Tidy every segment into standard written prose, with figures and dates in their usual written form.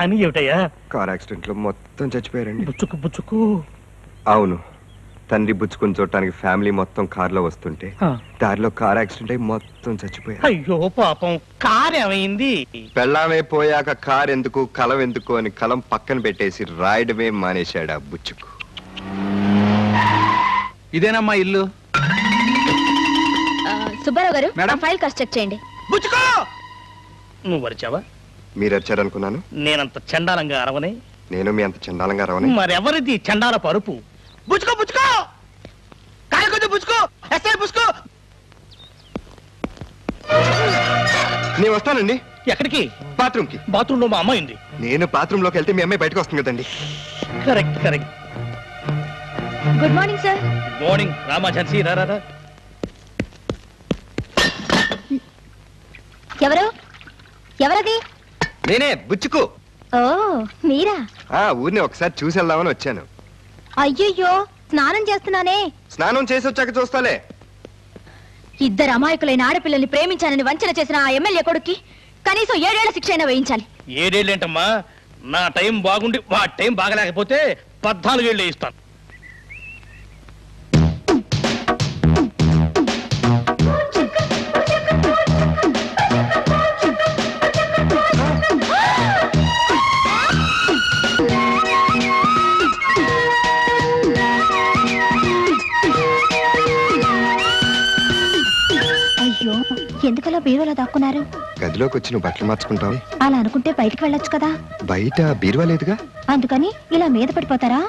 అని ఏమిటయ్యా? Car accident లో మొత్తం చచ్చిపోయారండి. బుచ్చుకు బుచ్చుకు. అవును, తండ్రి బుచ్చుకుని చూడటానికి ఫ్యామిలీ మొత్తం కార్ లో వస్తుంటే దారిలో కార్ యాక్సిడెంట్ అయి మొత్తం చచ్చిపోయారు. అయ్యో పాపం, కార్ ఏమైంది? పెళ్ళామైపోయాక కార్ ఎందుకు కలం ఎందుకు అని కలం పక్కన పెట్టేసి రాయడమే మానేశాడు ఆ బుచ్చుకు. ఇదేనమ్మా ఇల్లు. సుబ్బారావు గారు, ఫైల్ కాస్ట్ చెక్ చేయండి. బుచ్చుకో! నువ్వు వరిచావా? మీరు వచ్చారనుకున్నాను. నేనంత చండాలంగా అరవనే. నేను మీ అంత చండాలంగా అరవనే. మరెవరిది చండాల పరుపు? బుచ్చుకో బుచ్చుకో, కాయకొద్దు బుచ్చుకో, ఎస్ఐ బుచ్చుకో. నేను వస్తానండి. ఎక్కడికి? బాత్రూమ్ కి. బాత్రూమ్ లో మా అమ్మాయి ఉంది. నేను బాత్రూమ్ లోకి వెళ్తే మీ అమ్మాయి బయటకు వస్తుంది కదండి. Correct correct. Good morning sir. Good morning. Rama Jhansi, రా రా. ఎవరు? ఎవరది? నేనే బుచ్చుకు. ఓ మీరా? ఊరిని ఒకసారి చూసి వెళ్దామని వచ్చాను. అయ్యయ్యో, స్నానం చేస్తున్నానే. స్నానం చేసి వచ్చాక చూస్తాలే. ఇద్దరు అమాయకులైన ఆడపిల్లల్ని ప్రేమించానని వంచన చేసిన ఆ ఎమ్మెల్యే కొడుక్కి కనీసం 7 ఏళ్ల శిక్ష అయినా వేయించాలి. 7 ఏళ్ళేంటమ్మా? నా టైం బాగుండి వాడి టైం బాగలేకపోతే 14 ఏళ్ళు ఇస్తాను. అయ్యో, ఎందుకలా బీరువాలో దాక్కున్నారు? గదిలోకి వచ్చి నువ్వు బట్టలు మార్చుకుంటావు. అలా అనుకుంటే బయటికి వెళ్ళొచ్చు కదా. బయట బీరువా లేదుగా. అందుకని ఇలా మీద పడిపోతారా?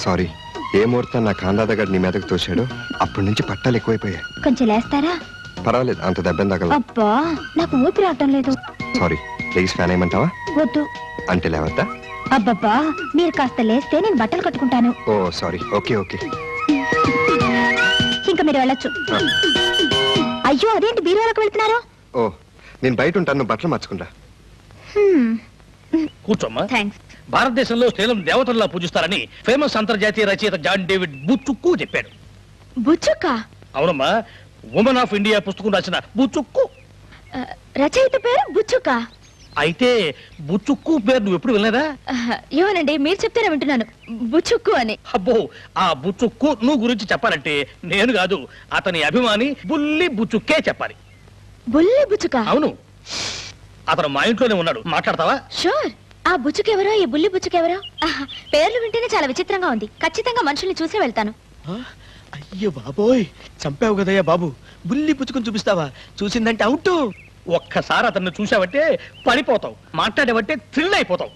సారీ, ఏ ముహూర్తం నా కాందాద గడి నీ మీదకు తోశాడు. అప్పటి నుంచి పట్టాలు ఎక్కువైపోయాయి. కొంచెం లేస్తారా? పర్వాలేదు, అంత దెబ్బని తగలదు. అబ్బా, నాకు ఊపిరి రావటం లేదు. సారీ, ప్లీజ్ ఫ్యాన్ వేయమంటావా? వద్దు. అంటే లేవద్దా? అబ్బబ్బా, మీరు కాస్త లేస్తే నేను బట్టలు కట్టుకుంటాను. ఓ సారీ, ఓకే ఓకే. ఇంకా మీరు వెళ్ళొచ్చు. అయ్యో, అదేంటి బీరువాలకు వెళ్తున్నారు? ఓ, నేను బయట ఉంటాను, నువ్వు బట్టలు మార్చుకుంటా. కూర్చోమ్మా. థాంక్స్. భారతదేశంలో స్త్రీలను దేవతల్లా పూజిస్తారని ఫేమస్ అంతర్జాతీయ రచయిత జాన్ డేవిడ్ బుచ్చుక్కు చెప్పాడు. బుచ్చుక్క? అవునమ్మా, ఉమెన్ ఆఫ్ ఇండియా పుస్తకం రాసిన బుచ్చుక్కు. రచయిత పేరు బుచ్చుక్క? అయితే బుచ్చుక్కు పేరు నువ్వు ఎప్పుడు వినలేదా? ఏమోనండి, మీరు చెప్తేనే వింటున్నాను, బుచ్చుక్కు అని. అబ్బో, ఆ బుచ్చుక్కు నువ్వు గురించి చెప్పాలంటే నేను కాదు, అతని అభిమాని బుల్లి బుచ్చుక్కే చెప్పాలి. బుల్లి బుచ్చుక? అవును, అతను మా ఇంట్లోనే ఉన్నాడు. మాట్లాడతావా? షూర్. ఆ బుచ్చుకెవరో, ఈ బుల్లి బుచ్చుకెవరో? పేర్లు వింటేనే చాలా విచిత్రంగా ఉంది. ఖచ్చితంగా మనుషుల్ని చూసే వెళ్తాను. అయ్యో బాబోయ్, చంపావు కదయ్యా బాబు. బుల్లి పుచ్చుకుని చూపిస్తావా? చూసిందంటే అవుట్. ఒక్కసారి అతన్ని చూసావంటే పడిపోతావు, మాట్లాడేవంటే థ్రిల్ అయిపోతావు.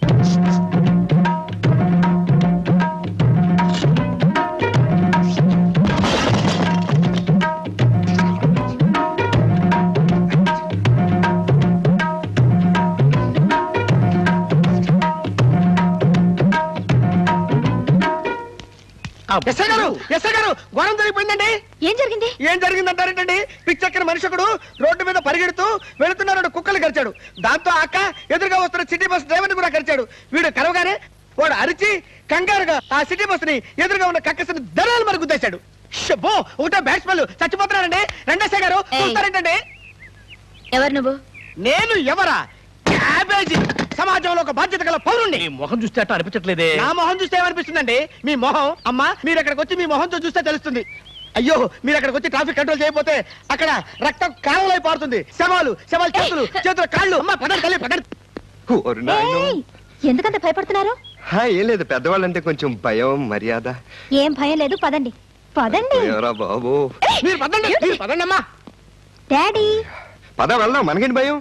ఎస్ఐ గారు, ఎస్ఐ గారు, ఘోరం జరిగిపోయిందండి. ఏం జరిగింది? ఏం జరిగిందంటారేంటండి? పిచ్చెక్కిన మనిషి ఒకడు రోడ్డు మీద పరిగెడుతూ వెళుతున్నాడు, కుక్కలు కరిచాడు. దాంతో అక్క ఎదురుగా వస్తున్న సిటీ బస్ డ్రైవర్ కూడా కరిచాడు. వీడు కరవగానే వాడు అరిచి కంగారుగా ఆ సిటీ బస్ ని ఎదురుగా ఉన్న కక్కసిని దళాలు మరి గుద్దేశాడు. షబ్బో, ఒకటో బ్యాట్స్ మెన్ చచ్చిపోతున్నారండి. రెండేసే గారు చూస్తారేంటండి? ఎవరు నువ్వు? నేను ఎవరా? క్యాబేజీ. సమాజంలో ఒక బాధ్యత గల పౌరుణ్ణి. మీ మొహం చూస్తే అట్ట అనిపించట్లేదే. నా మొహం చూస్తే ఏమనిపిస్తుందండి? మీ మొహం అమ్మా, మీరు అక్కడికి వచ్చి మీ మొహంతో చూస్తే తెలుస్తుంది. అయ్యో, మీరు అక్కడికి వచ్చి ట్రాఫిక్ కంట్రోల్ చేయకపోతే అక్కడ రక్తం కాలువలై పారుతుంది. శవాలు చేతులు చేతులు కాళ్ళు. అమ్మా పడండి తల్లి, పడండి. ఎందుకంత భయపడుతున్నారు? ఏం లేదు, పెద్దవాళ్ళంటే కొంచెం భయం మర్యాద. ఏం భయం లేదు, పదండి పదండి. బాబు మీరు పదండి, మీరు పదండి అమ్మా. డాడీ పద వెళ్దాం, మనకేంటి భయం?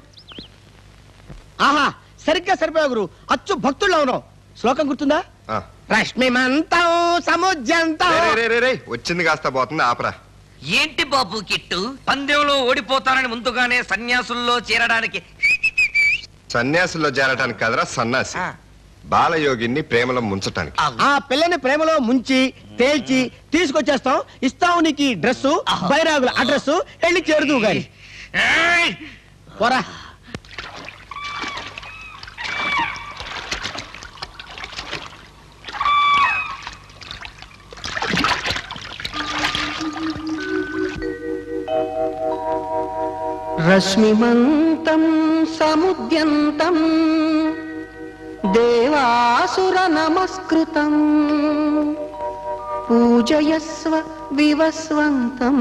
ఆహా, సరిగ్గా సరిపోయా గురు, అచ్చు భక్తుల్లో ఉన్నావు. శ్లోకం గుర్తుందా? రశ్మిమంతం సముజ్యంతం. వచ్చింది కాస్త పోతుంది, ఆపరా. ఏంటి బాబు కిట్టు, పందెంలో ఓడిపోతానని ముందుగానే సన్యాసుల్లో చేరడానికి? సన్యాసుల్లో చేరటానికి కదరా సన్నాసి, బాలయోగిని ప్రేమలో ముంచటానికి. ఆ పిల్లని ప్రేమలో ముంచి తేల్చి తీసుకొచ్చేస్తాం. ఇస్తావు నీకు డ్రెస్, బైరాగుల అడ్రస్, వెళ్ళి చేరుదు గాని. పోరా. రశ్మిమంతం సముద్యంతం దేవాసుర నమస్కృతం పూజయస్వ వివస్వంతం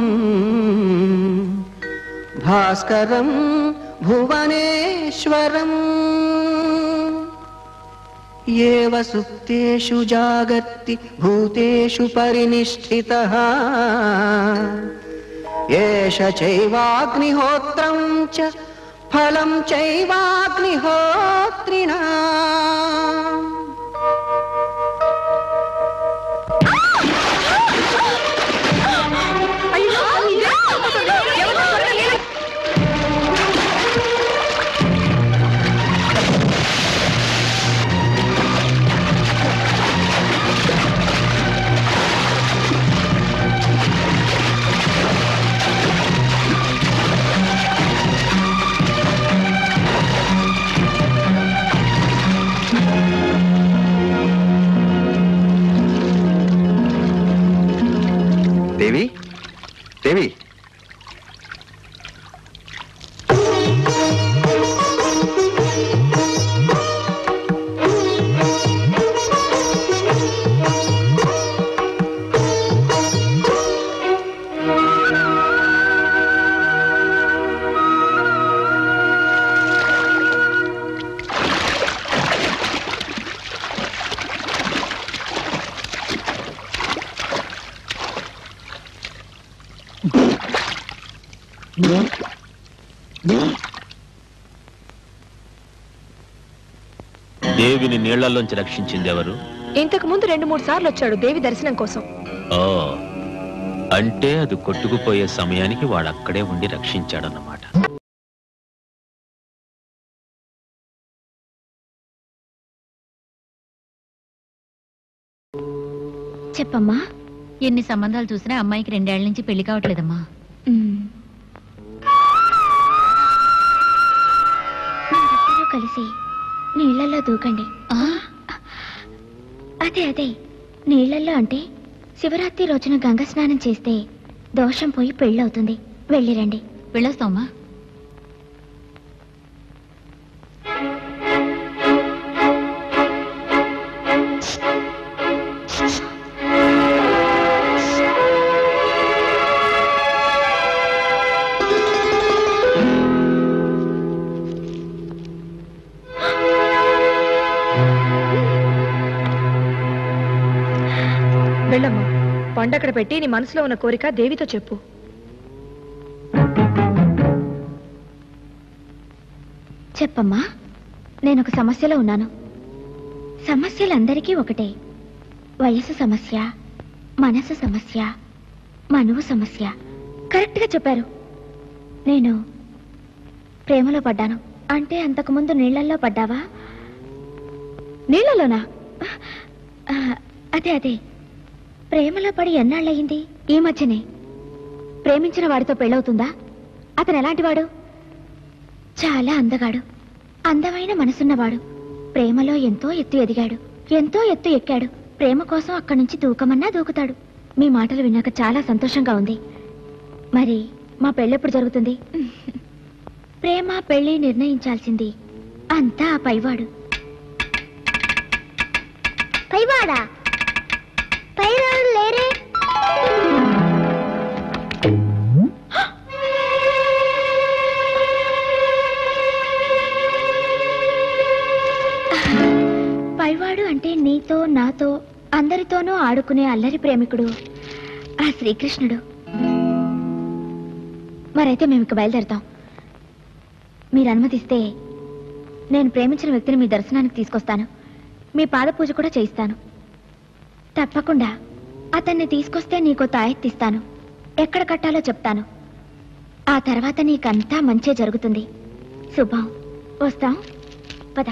భాస్కరం భువనేశ్వరం ఏవ సుప్తేషు జాగర్తి భూతేషు పరినిష్ఠితః ఏష చైవాగ్నిహోత్రం చ ఫలం చైవాగ్నిహోత్రిణాం. దేవి దేవి దేవిని నీళ్లలోంచి రక్షించింది ఎవరు? ఇంతకు ముందు 2-3 సార్లు వచ్చాడు దేవి దర్శనం కోసం. ఓ, అంటే అది కొట్టుకుపోయే సమయానికి వాడక్కడే ఉండి రక్షించాడన్నమాట. చెప్పమ్మా. ఎన్ని సంబంధాలు చూసినా అమ్మాయికి 2 ఏళ్ల నుంచి పెళ్లి కావట్లేదమ్మా. మీరిద్దరూ కలిసి నీళ్లలో దూకండి. అదే నీళ్లలో అంటే శివరాత్రి రోజున గంగ స్నానం చేస్తే దోషం పోయి పెళ్ళవుతుంది. వెళ్ళిరండి. వెళ్ళొస్తామమ్మా. వెళ్ళమ్మా. పండక్కడ పెట్టి నీ మనసులో ఉన్న కోరిక దేవితో చెప్పు. చెప్పమ్మా. నేనొక సమస్యలో ఉన్నాను. సమస్యలందరికీ ఒకటే. వయసు సమస్య, మనసు సమస్య, మనువు సమస్య. కరెక్ట్గా చెప్పారు. నేను ప్రేమలో పడ్డాను. అంటే అంతకుముందు నీళ్లల్లో పడ్డావా? నీళ్లలోనా? అదే ప్రేమలో పడి ఎన్నాళ్ళయింది? ఈ మధ్యనే. ప్రేమించిన వాడితో పెళ్ళవుతుందా? అతను ఎలాంటివాడు? చాలా అందగాడు, అందమైన మనసున్నవాడు. ప్రేమలో ఎంతో ఎత్తు ఎదిగాడు, ఎంతో ఎత్తు ఎక్కాడు. ప్రేమ కోసం అక్కడి నుంచి దూకమన్నా దూకుతాడు. మీ మాటలు విన్నాక చాలా సంతోషంగా ఉంది. మరి మా పెళ్ళెప్పుడు జరుగుతుంది? ప్రేమ పెళ్లి నిర్ణయించాల్సింది అంతా ఆ పైవాడు. పైవాడా? పైవాడు లేరే? పైవాడు అంటే నీతో నాతో అందరితోనూ ఆడుకునే అల్లరి ప్రేమికుడు ఆ శ్రీకృష్ణుడు. మరైతే మేము ఇక బయలుదేరుతాం. మీరు అనుమతిస్తే నేను ప్రేమించిన వ్యక్తిని మీ దర్శనానికి తీసుకొస్తాను. మీ పాద పూజ కూడా చేయిస్తాను. తప్పకుండా అతన్ని తీసుకొస్తే నీకో తాయెత్తిస్తాను. ఎక్కడ కట్టాలో చెప్తాను. ఆ తర్వాత నీకంతా మంచే జరుగుతుంది. శుభం. వస్తాం. పద.